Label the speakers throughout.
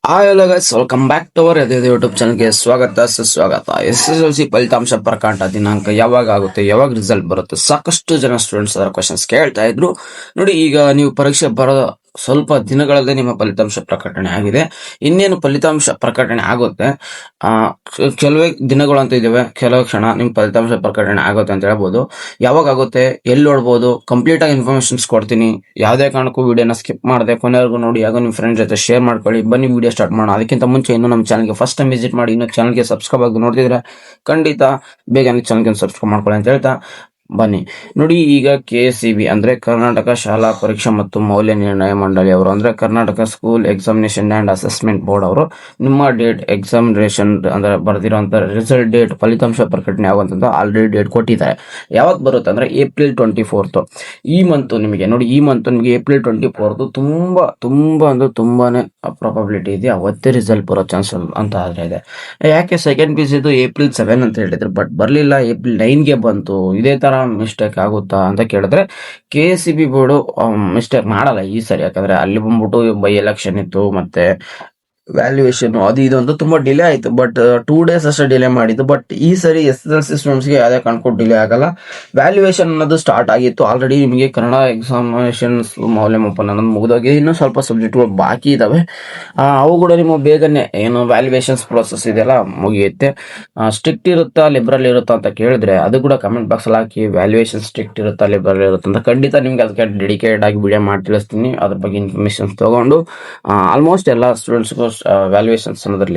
Speaker 1: Hello guys, welcome back to our YouTube ಚಾನಲ್ಗೆ ಸ್ವಾಗತ ಸುಸ್ವಾಗತ. SSLC ಫಲಿತಾಂಶ ಪ್ರಕಟ ದಿನಾಂಕ ಯಾವಾಗ ಆಗುತ್ತೆ, ಯಾವಾಗ ರಿಸಲ್ಟ್ ಬರುತ್ತೆ, ಸಾಕಷ್ಟು ಜನ ಸ್ಟೂಡೆಂಟ್ಸ್ ಅದರ ಕ್ವಶನ್ಸ್ ಕೇಳ್ತಾ ಇದ್ರು. ನೋಡಿ, ಈಗ ನೀವು ಪರೀಕ್ಷೆ ಬರೋ ಸ್ವಲ್ಪ ದಿನಗಳಲ್ಲೇ ನಿಮ್ಮ ಫಲಿತಾಂಶ ಪ್ರಕಟಣೆ ಆಗಿದೆ. ಇನ್ನೇನು ಫಲಿತಾಂಶ ಪ್ರಕಟಣೆ ಆಗುತ್ತೆ, ಕೆಲವೇ ದಿನಗಳು ಅಂತ ಇದಾವೆ, ಕೆಲವು ಕ್ಷಣ ನಿಮ್ ಫಲಿತಾಂಶ ಪ್ರಕಟಣೆ ಆಗುತ್ತೆ ಅಂತ ಹೇಳ್ಬೋದು. ಯಾವಾಗ ಆಗುತ್ತೆ, ಎಲ್ಲಿ ನೋಡ್ಬೋದು, ಕಂಪ್ಲೀಟ್ ಆಗಿ ಇನ್ಫಾರ್ಮೇಶನ್ಸ್ ಕೊಡ್ತೀನಿ. ಯಾವುದೇ ಕಾರಣಕ್ಕೂ ವಿಡಿಯೋನ ಸ್ಕಿಪ್ ಮಾಡದೆ ಕೊನೆವರೆಗೂ ನೋಡಿ, ಹಾಗೂ ನಿಮ್ಮ ಫ್ರೆಂಡ್ ಜೊತೆ ಶೇರ್ ಮಾಡ್ಕೊಳ್ಳಿ. ಬನ್ನಿ ವಿಡಿಯೋ ಸ್ಟಾರ್ಟ್ ಮಾಡೋಣ. ಅದಕ್ಕಿಂತ ಮುಂಚೆ ಇನ್ನೂ ನಮ್ಮ ಚಾನಲ್ಗೆ ಫಸ್ಟ್ ಟೈಮ್ ವಿಸಿಟ್ ಮಾಡಿ, ಇನ್ನೂ ಚಾನಲ್ಗೆ ಸಬ್ಸ್ಕ್ರೈಬ್ ಆಗಿ ನೋಡ್ತಿದ್ರೆ ಖಂಡಿತ ಬೇಗನೆ ಚಾನಲ್ಗೆ ಸಬ್ಸ್ಕ್ರೈಬ್ ಮಾಡ್ಕೊಳ್ಳಿ ಅಂತ ಹೇಳ್ತಾ ಬನ್ನಿ. ನೋಡಿ, ಈಗ KSEB ಅಂದ್ರೆ ಕರ್ನಾಟಕ ಶಾಲಾ ಪರೀಕ್ಷಾ ಮತ್ತು ಮೌಲ್ಯ ನಿರ್ಣಯ ಮಂಡಳಿ ಅವರು, ಅಂದ್ರೆ Karnataka school examination and assessment board ಅವರು ನಿಮ್ಮ ಡೇಟ್ ಎಕ್ಸಾಮಿನೇಷನ್ ಅಂದ್ರೆ ಬರ್ದಿರೋಂಥ ರಿಸಲ್ಟ್ ಡೇಟ್ ಫಲಿತಾಂಶ ಪ್ರಕಟಣೆ ಆಗುವಂತ ಆಲ್ರೆಡಿ ಡೇಟ್ ಕೊಟ್ಟಿದ್ದಾರೆ. ಯಾವತ್ತು ಬರುತ್ತೆ ಅಂದ್ರೆ April 24th. ಈ ಮಂತ್ ನಿಮಗೆ ನೋಡಿ, ಈ ಮಂತ್ ನಿಮಗೆ April 24th ತುಂಬಾ ಅಂದ್ರೆ ತುಂಬಾನೇ ಪ್ರಾಬಬಿಲಿಟಿ ಇದೆ, ಅವತ್ತೇ ರಿಸಲ್ಟ್ ಬರೋ ಚಾನ್ಸ್ ಅಂತ ಆದ್ರೆ ಇದೆ. ಯಾಕೆ ಸೆಕೆಂಡ್ ಪೀಸ್ ಇದು April 7 ಅಂತ ಹೇಳಿದ್ರು, ಬಟ್ ಬರ್ಲಿಲ್ಲ, April 9ಗೆ ಬಂತು. ಇದೇ ತರ ಮಿಸ್ಟೇಕ್ ಆಗುತ್ತಾ ಅಂತ ಕೇಳಿದ್ರೆ KSEB ಬೋರ್ಡು ಮಿಸ್ಟೇಕ್ ಮಾಡಲ್ಲ ಈ ಸರಿ. ಯಾಕಂದ್ರೆ ಅಲ್ಲಿ ಬಂದ್ಬಿಟ್ಟು ಬೈ ಎಲೆಕ್ಷನ್ ಇತ್ತು, ಮತ್ತೆ ವ್ಯಾಲ್ಯೂಯೇಷನ್ ಅದು ಇದು ಅಂತ ತುಂಬಾ ಡಿಲೇ ಆಯ್ತು. ಬಟ್ 2 days ಅಷ್ಟೇ ಡಿಲೇ ಮಾಡಿದ್ದು. ಬಟ್ ಈ ಸರಿ SSLC ಸ್ಟೂಡೆಂಟ್ಸ್ಗೆ ಯಾವುದೇ ಕಾರಣಕ್ಕೂ ಡಿಲೇ ಆಗಲ್ಲ. ವ್ಯಾಲ್ಯೂಯೇಷನ್ ಅನ್ನೋದು ಸ್ಟಾರ್ಟ್ ಆಗಿತ್ತು ಆಲ್ರೆಡಿ. ನಿಮಗೆ ಕನ್ನಡ ಎಕ್ಸಾಮಿನೇಷನ್ಸ್ ಮೌಲ್ಯಮಾಪನ ಅನ್ನೋದು ಮುಗಿದೋಗಿ, ಇನ್ನೂ ಸ್ವಲ್ಪ ಸಬ್ಜೆಕ್ಟ್ಗಳು ಬಾಕಿ ಇದಾವೆ. ಅವು ಕೂಡ ನಿಮ್ಮ ಬೇಗನೆ ಏನು ವ್ಯಾಲ್ಯೂಯೇಷನ್ಸ್ ಪ್ರೋಸೆಸ್ ಇದೆಯಲ್ಲ ಮುಗಿಯುತ್ತೆ. ಸ್ಟ್ರಿಕ್ಟ್ ಇರುತ್ತಾ ಲಿಬ್ರಲ್ ಇರುತ್ತಾ ಅಂತ ಕೇಳಿದ್ರೆ ಅದು ಕೂಡ ಕಮೆಂಟ್ ಬಾಕ್ಸ್ ಅಲ್ಲಿ ಹಾಕಿ. ವ್ಯಾಲ್ಯೂಯೇಷನ್ ಸ್ಟ್ರಿಕ್ಟ್ ಇರುತ್ತಾ ಲಿಬ್ರಲ್ ಇರುತ್ತಾ ಅಂತ ಖಂಡಿತ ನಿಮ್ಗೆ ಅದಕ್ಕೆ ಡೆಡಿಕೇಟ್ ಆಗಿ ವಿಡಿಯೋ ಮಾಡಿ ತಿಳಿಸ್ತೀನಿ. ಅದ್ರ ಬಗ್ಗೆ ಇನ್ಫಾರ್ಮೇಶನ್ ತಗೊಂಡು ಆಲ್ಮೋಸ್ಟ್ ಎಲ್ಲ ಸ್ಟೂಡೆಂಟ್ಸ್ಗೂ ವ್ಯಾಲ್ಯೂಯೇಷನ್ಸ್ ಅನ್ನೋದ್ರ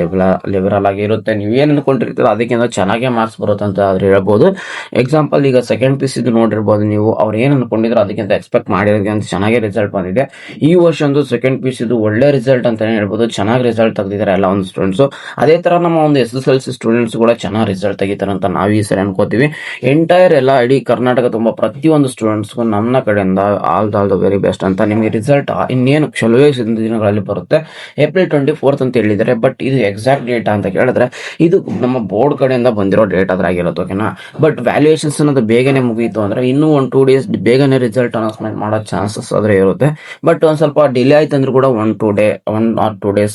Speaker 1: ಲಿಬರಲ್ ಆಗಿ ಇರುತ್ತೆ. ನೀವು ಏನು ಅನ್ಕೊಂಡಿರ್ತೀರೋ ಅದಕ್ಕಿಂತ ಚೆನ್ನಾಗೇ ಮಾರ್ಕ್ಸ್ ಬರುತ್ತೆ ಅಂತ ಆದ್ರೆ ಹೇಳ್ಬೋದು. ಎಕ್ಸಾಂಪಲ್, ಈಗ ಸೆಕೆಂಡ್ ಪೀಸ್ ಇದು ನೋಡಿರ್ಬೋದು ನೀವು, ಅವ್ರು ಏನು ಅನ್ಕೊಂಡಿದ್ರು ಅದಕ್ಕಿಂತ ಎಕ್ಸ್ಪೆಕ್ಟ್ ಮಾಡಿರೋದಕ್ಕಿಂತ ಚೆನ್ನಾಗಿ ರಿಸಲ್ಟ್ ಬಂದಿದೆ. ಈ ವರ್ಷ ಒಂದು ಸೆಕೆಂಡ್ ಪೀಸ್ ಇದು ಒಳ್ಳೆ ರಿಸಲ್ಟ್ ಅಂತಾನೆ ಹೇಳ್ಬೋದು. ಚೆನ್ನಾಗಿ ರಿಸಲ್ಟ್ ತೆಗೆದಿದ್ದಾರೆ ಎಲ್ಲ ಒಂದು ಸ್ಟೂಡೆಂಟ್ಸ್. ಅದೇ ತರ ನಮ್ಮ ಒಂದು SSLC ಸ್ಟೂಡೆಂಟ್ಸ್ ಕೂಡ ಚೆನ್ನಾಗಿ ರಿಸಲ್ಟ್ ತೆಗಿತಾರೆ ಅಂತ ನಾವು ಈ ಸರಿ ಅನ್ಕೋತೀವಿ. ಎಂಟೈರ್ ಎಲ್ಲ ಇಡೀ ಕರ್ನಾಟಕ ತುಂಬಾ ಪ್ರತಿಯೊಂದು ಸ್ಟೂಡೆಂಟ್ಸ್ಗೂ ನಮ್ಮ ಕಡೆಯಿಂದ ಆಲ್ ದ ವೆರಿ ಬೆಸ್ಟ್ ಅಂತ. ನಿಮಗೆ ರಿಸಲ್ಟ್ ಇನ್ನೇನು ಕೆಲವೇ ದಿನಗಳಲ್ಲಿ ಬರುತ್ತೆ. April 24th ಅಂತ ಹೇಳಿದ್ದಾರೆ. ಬಟ್ ಇದು ಎಕ್ಸಾಕ್ಟ್ ಡೇಟ್ ಅಂತ ಕೇಳಿದ್ರೆ ಇದು ನಮ್ಮ ಬೋರ್ಡ್ ಕಡೆಯಿಂದ ಬಂದಿರೋ ಡೇಟ್ ಅದ್ರಾಗಿರುತ್ತೆ, ಓಕೆನಾ. ಬಟ್ ವ್ಯಾಲ್ಯೂಯೇಷನ್ಸ್ ಅನ್ನೋದು ಬೇಗನೆ ಮುಗೀತು ಅಂದ್ರೆ ಇನ್ನೂ 1-2 days ಬೇಗನೆ ರಿಸಲ್ಟ್ ಅನೌನ್ಸ್ಮೆಂಟ್ ಮಾಡೋ ಚಾನ್ಸಸ್ ಆದ್ರೆ ಇರುತ್ತೆ. ಬಟ್ ಒಂದ್ ಸ್ವಲ್ಪ ಡಿಲೇ ಆಯ್ತು ಅಂದ್ರೆ ಕೂಡ 1 or 2 days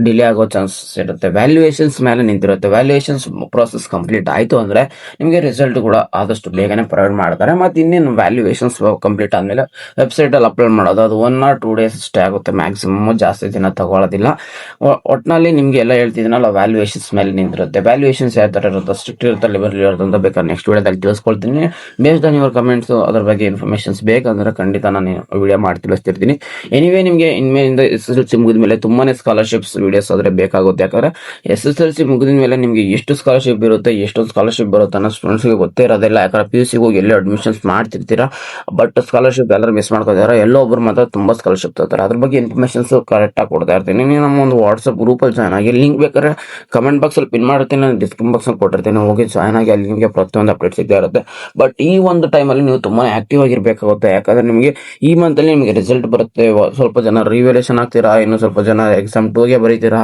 Speaker 1: ಡಿಲೇ ಆಗೋ ಚಾನ್ಸಸ್ ಇರುತ್ತೆ. ವ್ಯಾಲ್ಯೂಯೇಷನ್ಸ್ ಮೇಲೆ ನಿಂತಿರುತ್ತೆ. ವ್ಯಾಲ್ಯೂಯೇಷನ್ಸ್ ಪ್ರೋಸೆಸ್ ಕಂಪ್ಲೀಟ್ ಆಯ್ತು ಅಂದ್ರೆ ನಿಮಗೆ ರಿಸಲ್ಟ್ ಕೂಡ ಆದಷ್ಟು ಬೇಗನೆ ಪ್ರೊವೈಡ್ ಮಾಡ್ತಾರೆ. ಮತ್ತೆ ಇನ್ನೇನು ವ್ಯಾಲ್ಯೂಯೇಷನ್ಸ್ ಕಂಪ್ಲೀಟ್ ಆದ್ಮೇಲೆ ವೆಬ್ಸೈಟ್ ಅಲ್ಲಿ ಅಪ್ಲೋಡ್ ಮಾಡೋದು, ಅದು 1 or 2 days ಅಷ್ಟೇ ಆಗುತ್ತೆ ಮ್ಯಾಕ್ಸಿಮಮ್, ಜಾಸ್ತಿ ದಿನ ತಗೊಳ್ಳೋದಿಲ್ಲ. ಒಟ್ನಲ್ಲಿ ನಿಮ್ಗೆ ಎಲ್ಲ ಹೇಳ್ತಿದ್ದೀನಲ್ಲ, ವ್ಯಾಲ್ಯೂಯೇಷನ್ಸ್ ಮೇಲೆ ನಿಂತಿರುತ್ತೆ. ವ್ಯಾಲ್ಯೂಯೇಷನ್ಸ್ ಯಾವ ತರ ಇರುತ್ತೆ, ಸ್ಟ್ರಿಕ್ಟ್ ಇರುತ್ತೆ ಲಿಬರಲ್ ಇರುತ್ತೆ ಅಂತ ಬೇಕಾದ್ರೆ ನೆಕ್ಸ್ಟ್ ವಿಡಿಯೋದಲ್ಲಿ ತಿಳಿಸ್ಕೊಳ್ತೀನಿ. ಬೇಸ್ಡ್ ಆನ್ ಯುವರ್ ಕಮೆಂಟ್ಸ್ ಅದ್ರ ಬಗ್ಗೆ ಇನ್ಫಾರ್ಮೇಶನ್ಸ್ ಬೇಕಂದ್ರೆ ಖಂಡಿತ ನಾನು ವಿಡಿಯೋ ಮಾಡಿ ತಿಳಿಸ್ತಿರ್ತೀನಿ. ಎನಿವೇ, ನಿಮಗೆ ಇನ್ಮೇಲಿಂದ SSLC ಮುಗಿದ ಮೇಲೆ ತುಂಬಾನೇ ಸ್ಕಾಲರ್ಶಿಪ್ಸ್ ವಿಡಿಯೋಸ್ ಆದ್ರೆ ಬೇಕಾಗುತ್ತೆ. ಯಾಕಂದ್ರೆ SSLC ಮುಗಿದ ಮೇಲೆ ನಿಮ್ಗೆ ಎಷ್ಟು ಸ್ಕಾಲರ್ಶಿಪ್ ಇರುತ್ತೆ, ಎಷ್ಟೊಂದು ಸ್ಕಾಲರ್ಶಿಪ್ ಬರುತ್ತೆ ಅನ್ನೋ ಸ್ಟೂಡೆಂಟ್ಸ್ಗೆ ಗೊತ್ತೇ ಇರೋದಿಲ್ಲ. ಯಾಕಂದ್ರೆ PUC ಹೋಗಿ ಎಲ್ಲೋ ಅಡ್ಮಿಷನ್ಸ್ ಮಾಡ್ತಿರ್ತೀರಾ, ಬಟ್ ಸ್ಕಾಲರ್ಶಿಪ್ ಎಲ್ಲರೂ ಮಿಸ್ ಮಾಡ್ಕೋತಾರೆ. ಎಲ್ಲೋ ಒಬ್ರು ಮಾತ್ರ ತುಂಬಾ ಸ್ಕಾಲರ್ಶಿಪ್ ತಗೋತಾರೆ. ಅದ್ರ ಬಗ್ಗೆ ಇನ್ಫಾರ್ಮೇಶನ್ಸ್ ಕರೆಕ್ಟ್ ಆಗಿ ಕೊಡ್ತಾ ಇರ್ತೀನಿ. ನೀವು ನಮ್ಮ ಒಂದು ವಾಟ್ಸ್ಆಪ್ ಗ್ರೂಪಲ್ಲಿ ಜಾಯ್ನ್ ಆಗಿ, ಲಿಂಕ್ ಬೇಕಾದ್ರೆ ಕಮೆಂಟ್ ಬಾಕ್ಸ್ ಅಲ್ಲಿ ಪಿನ್ ಮಾಡಿರ್ತೀನಿ, ಡಿಸ್ಕ್ರಿಪ್ಷನ್ ಬಾಕ್ಸ್ ಅಲ್ಲಿ ಕೊಟ್ಟಿರ್ತೀನಿ, ಹೋಗಿ ಜಾಯ್ನ್ ಆಗಿ. ಅಲ್ಲಿ ನಿಮಗೆ ಪ್ರತಿಯೊಂದು ಅಪ್ಡೇಟ್ ಸಿಗ್ತಾ ಇರುತ್ತೆ. ಬಟ್ ಈ ಒಂದು ಟೈಮಲ್ಲಿ ನೀವು ತುಂಬಾ ಆಕ್ಟಿವ್ ಆಗಿರ್ಬೇಕಾಗುತ್ತೆ. ಯಾಕಂದ್ರೆ ನಿಮಗೆ ಈ ಮಂತ್ ಅಲ್ಲಿ ನಿಮಗೆ ರಿಸಲ್ಟ್ ಬರುತ್ತೆ. ಸ್ವಲ್ಪ ಜನ ರಿವ್ಯಾಲ್ಯೂಯೇಷನ್ ಆಗ್ತೀರಾ, ಇನ್ನು ಸ್ವಲ್ಪ ಜನ ಎಕ್ಸಾಮ್ 2ಗೆ ಬರೀತೀರಾ.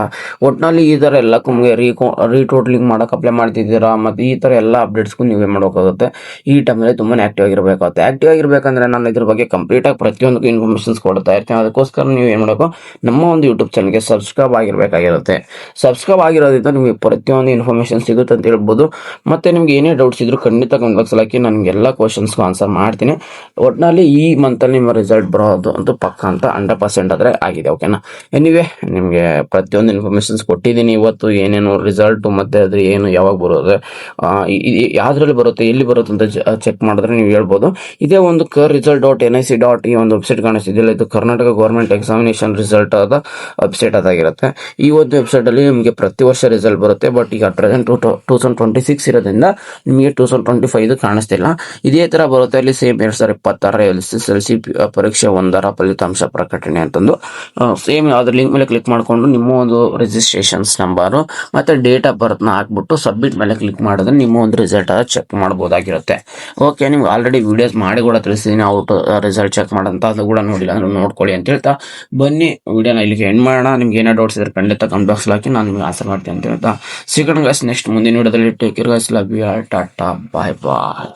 Speaker 1: ಒಟ್ಟಿನಲ್ಲಿ ಈ ತರ ಎಲ್ಲಕ್ಕೂ ರೀಟೋಟ್ಲಿಂಗ್ ಮಾಡಕ್ ಅಪ್ಲೈ ಮಾಡ್ತಿದ್ದೀರಾ. ಮತ್ತೆ ಈ ತರ ಎಲ್ಲ ಅಪ್ಡೇಟ್ಸ್ಗೂ ನೀವೇ ಮಾಡೋಕ್ಕಾಗುತ್ತೆ. ಈ ಟೈಮಲ್ಲಿ ತುಂಬಾನೇ ಆಕ್ಟಿವ್ ಆಗಿರ್ಬೇಕಾಗುತ್ತೆ. ಆಕ್ಟಿವ್ ಆಗಿರ್ಬೇಕಂದ್ರೆ ನಾನು ಇದ್ರ ಬಗ್ಗೆ ಕಂಪ್ಲೀಟ್ ಆಗಿ ಪ್ರತಿಯೊಂದು ಇನ್ಫಾರ್ಮೇಶನ್ಸ್ ಕೊಡ್ತಾ ಇರ್ತೀನಿ. ಅದಕ್ಕೋಸ್ಕರ ನೀವು ಏನ್ ಮಾಡಬೇಕು, ನಮ್ಮ ಒಂದು ಯೂಟ್ಯೂಬ್ ಚಾನಲ್ಗೆ ಸಬ್ಸ್ಕ್ರೈಬ್ ಆಗಿರ್ಬೇಕಾಗಿರುತ್ತೆ. ಸಬ್ಸ್ಕ್ರೈಬ್ ಆಗಿರೋದ್ರಿಂದ ನಿಮಗೆ ಪ್ರತಿಯೊಂದು ಇನ್ಫಾರ್ಮೇಶನ್ ಸಿಗುತ್ತೆ ಅಂತ ಹೇಳ್ಬೋದು. ಮತ್ತೆ ನಿಮ್ಗೆ ಏನೇ ಡೌಟ್ಸ್ ಇದ್ರು ಖಂಡಿತ ಕಮೆಂಟ್ ಬಾಕ್ಸ್ ಹಾಕಿ, ನಾನು ಎಲ್ಲ ಕ್ವಶನ್ಸ್ಗೂ ಆನ್ಸರ್ ಮಾಡ್ತೀನಿ. ಒಟ್ಟಿನಲ್ಲಿ ಈ ಮಂತಲ್ಲಿ ನಿಮ್ಮ ರಿಸಲ್ಟ್ ಬರೋದು ಅಂತೂ ಪಕ್ಕ ಅಂತ 100% ಆದ್ರೆ ಆಗಿದೆ, ಓಕೆನಾ. ಎನಿವೇ, ನಿಮಗೆ ಪ್ರತಿಯೊಂದು ಇನ್ಫಾರ್ಮೇಶನ್ಸ್ ಕೊಟ್ಟಿದ್ದೀನಿ ಇವತ್ತು. ಏನೇನು ರಿಸಲ್ಟ್ ಮತ್ತೆ ಅದ್ರ ಏನು ಯಾವಾಗ ಬರೋದು, ಯಾವ್ದ್ರಲ್ಲಿ ಬರುತ್ತೆ, ಎಲ್ಲಿ ಬರುತ್ತೆ ಅಂತ ಚೆಕ್ ಮಾಡಿದ್ರೆ ನೀವು ಹೇಳ್ಬೋದು. ಇದೇ ಒಂದು rizalt.nic. ಈ ಒಂದು ವೆಬ್ಸೈಟ್ ಕಾಣಿಸ್ತಿದೆಯಲ್ಲ, ಇದು ಕರ್ನಾಟಕ ಗೌರ್ಮೆಂಟ್ ಎಕ್ಸಾಮಿನೇಷನ್ ರಿಸಲ್ಟ್ ಆದ ವೆಬ್ಸೈಟ್ ಅದಾಗಿರುತ್ತೆ. ಈ ಒಂದು ವೆಬ್ಸೈಟ್ ಅಲ್ಲಿ ನಿಮಗೆ ಪ್ರತಿ ವರ್ಷ ರಿಸಲ್ಟ್ ಬರುತ್ತೆ. ಬಟ್ ಈಗ ಪ್ರೆಸೆಂಟ್ 2026 ಇರೋದ್ರಿಂದ ನಿಮಗೆ 2025 ಕಾಣಿಸ್ತಿಲ್ಲ. ಇದೇ ತರ ಬರುತ್ತೆ ಅಲ್ಲಿ ಸೇಮ್ 2026 SSLC ಪರೀಕ್ಷೆ 1ರ ಫಲಿತಾಂಶ ಪ್ರಕಟಣೆ ಅಂತಂದು ಸೇಮ್ ಅದ್ರ ಲಿಂಕ್ ಮೇಲೆ ಕ್ಲಿಕ್ ಮಾಡ್ಕೊಂಡು ನಿಮ್ಮ ಒಂದು ರಿಜಿಸ್ಟ್ರೇಷನ್ಸ್ ನಂಬರು ಮತ್ತೆ ಡೇಟ್ ಆಫ್ ಬರ್ತ್ ನ ಹಾಕ್ಬಿಟ್ಟು ಸಬ್ಮಿಟ್ ಮೇಲೆ ಕ್ಲಿಕ್ ಮಾಡಿದ್ರೆ ನಿಮ್ಮ ಒಂದು ರಿಸಲ್ಟ್ ಚೆಕ್ ಮಾಡಬಹುದಾಗಿರುತ್ತೆ. ಓಕೆ, ನಿಮ್ಗೆ ಆಲ್ರೆಡಿ ವಿಡಿಯೋಸ್ ಮಾಡಿ ಕೂಡ ತಿಳಿಸಿದ್ದೀನಿ ಔಟ್ ರಿಸಲ್ಟ್ ಚೆಕ್ ಮಾಡಂತ, ಅದು ಕೂಡ ನೋಡಿಲ್ಲ ಅಂದ್ರೆ ನೋಡ್ಕೊಳ್ಳಿ ಅಂತ ಹೇಳ್ತಾ ಬನ್ನಿ ವಿಡಿಯೋನ ಇಲ್ಲಿಗೆ ಎಂಡ್ ಮಾಡೋಣ. ನಿಮ್ಗೆ ಏನೋ ಡೌಟ್ಸ್ ಇದ್ರೆ ಖಂಡಿತ ಕಮೆಂಟ್ ಬಾಕ್ಸ್ ಹಾಕಿ, ನಾನು ನಿಮ್ಗೆ ಆನ್ಸರ್ ಮಾಡ್ತೀನಿ ಅಂತ ಹೇಳ್ತಾ ಸಿಗೋಣ ಗೈಸ್ ನೆಕ್ಸ್ಟ್ ಮುಂದಿನ ವಿಡಿಯೋದಲ್ಲಿ. Take care guys, love you all, tata, bye bye.